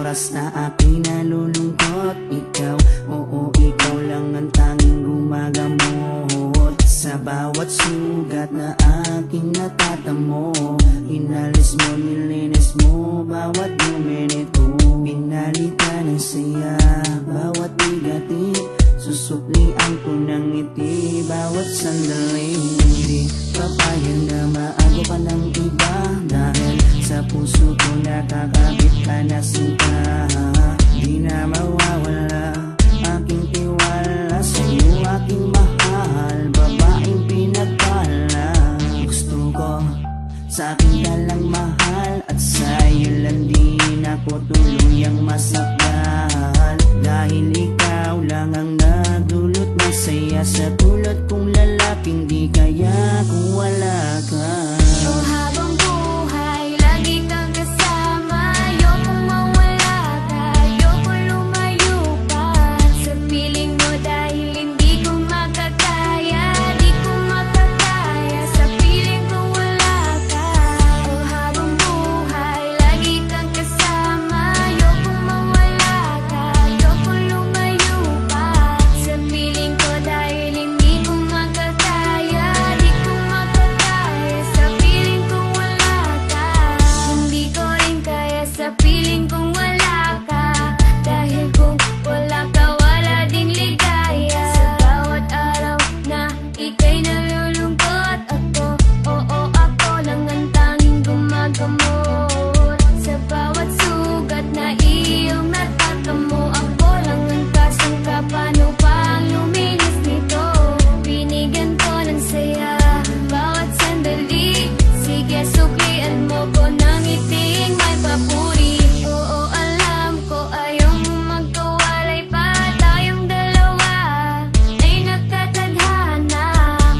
oras na ako'y nalulungkot, ikaw, oo, ikaw lang ang tanging gumagamot sa bawat sugat na aking natatamo. Inalis mo, nilinis mo bawat minuto, pinalitan ng saya bawat bigati, susuklian ko ng ngiti bawat sandali. Hindi papayag na maago ka ng iba, dahil sa puso ko nakakabit ka na sinta. Di na mawawala aking tiwala sa'yo, aking mahal, babaeng pinagpala. Gusto ko sa akin ka lang mahal, at sa'yo lang din ako tuluyang masakal. Dahil ikaw lang ang nagdulot ng saya sa tulad kong lalaking di kaya kung wala ka. Oh, habang buhay, lagi kang kasama. Ayokong mawala ka, ayokong lumayo pa sa piling mo, dahil hindi ko makakaya, di ko makakaya sa piling ko wala ka. Oh, habang buhay, lagi kang kasama. Ayokong mawala ka, ayokong lumayo pa sa piling ko, dahil hindi ko makakaya, di ko makakaya sa piling ko wala ka. Hindi ko rin kaya sa piling kong wala ka, dahil kung wala ka wala ding ligaya. Sa bawat araw na ika'y nalulungkot, ako, oo, ako lang ang tanging gumagamot sa bawat sugat na iyong natatamo. Ako lang ang kasangka, paano pa ang luminis nito? Binigyan ko ng saya bawat sandali, sige suklian mo ko ng iting may papuri. Oo, alam ko ayaw mo magkawalay pa, tayong dalawa ay nagkatadhana.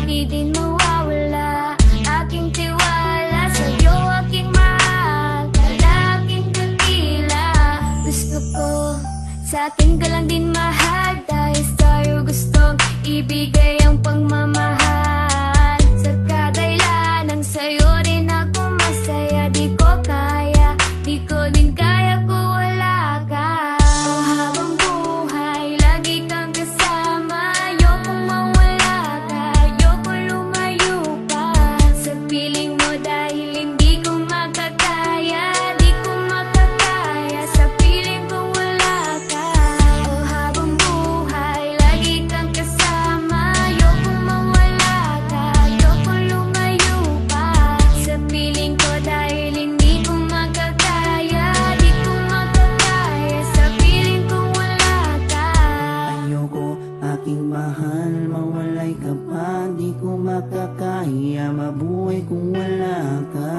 Di din mawawala aking tiwala sa'yo, aking mahal, lalaking dakila. Gusto ko sa akin ka lang din mahal, dahil sa'yo gustong ibigay ang pagmamahal. Sa kadailan ng sa'yo rin ako masaya, di ko kaya, di ko din kaya kung wala ka. Oh, habang buhay, lagi kang kasama. Ayokong mawala ka, ayokong lumayo pa sa piling mo, dahil hindi ko makakaya, di ko makakaya sa piling ko wala ka. Oh, habang buhay, lagi kang kasama. Ayokong mawala ka, ayokong lumayo pa sa piling ko, dahil hindi ko makakaya, di ko makakaya sa piling ko wala ka. Ayoko, aking mahal, mawalay ka pa, di ko makakaya mabuhay kung wala ka.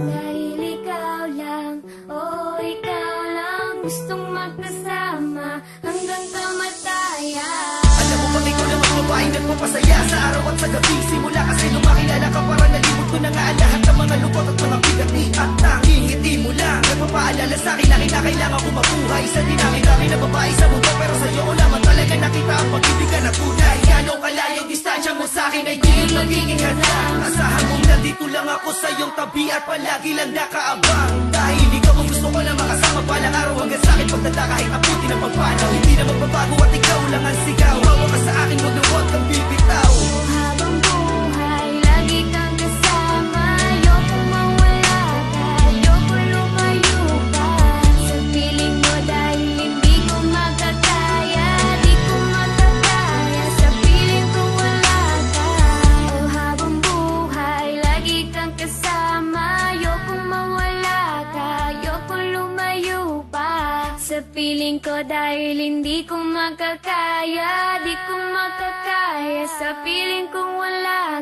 Dahil ikaw lang, oh ikaw lang, gustong magkasama hanggang kamatayan. Alam mo bang ikaw lang ang babaeng nagpapasaya sa araw at sa gabi? Simula kasi nung makilala ka, parang nalimot ko na nga ang lahat ng mga lungkot at mga bigati. At tanging ngiti mo lang nagpapaalala sa'kin na kinakailangan ko mabuhay sa dinami-dami na babae sa mundo. Pero sa'yo ko lamang talaga nakita ang pag-ibig ka na tunay. Gano'ng kalayong distansya mo sa'kin ay di magiging hadlang. Asahan mong nandito lang ako sa iyong tabi at palagi lang nakaabang. Dahil ikaw ang gusto ko lang makasama balang araw hanggang sa'kin pagtanda kahit abuti ng pagpanaw. Hindi na magbabago at ikaw lang ang sigaw. Hawa ka sa akin, huwag na huwag kang bibitaw. Oh, habang buhay, lagi kang kasama. Ayokong mawala ka, ayokong lumayo pa sa piling mo, dahil hindi ko makakaya, di ko makakaya sa piling ko wala ka. Oh, habang buhay, lagi kang kasama. Ayokong mawala ka, ayokong lumayo pa sa piling ko, dahil hindi ko makakaya, di ko makakaya sa piling kong wala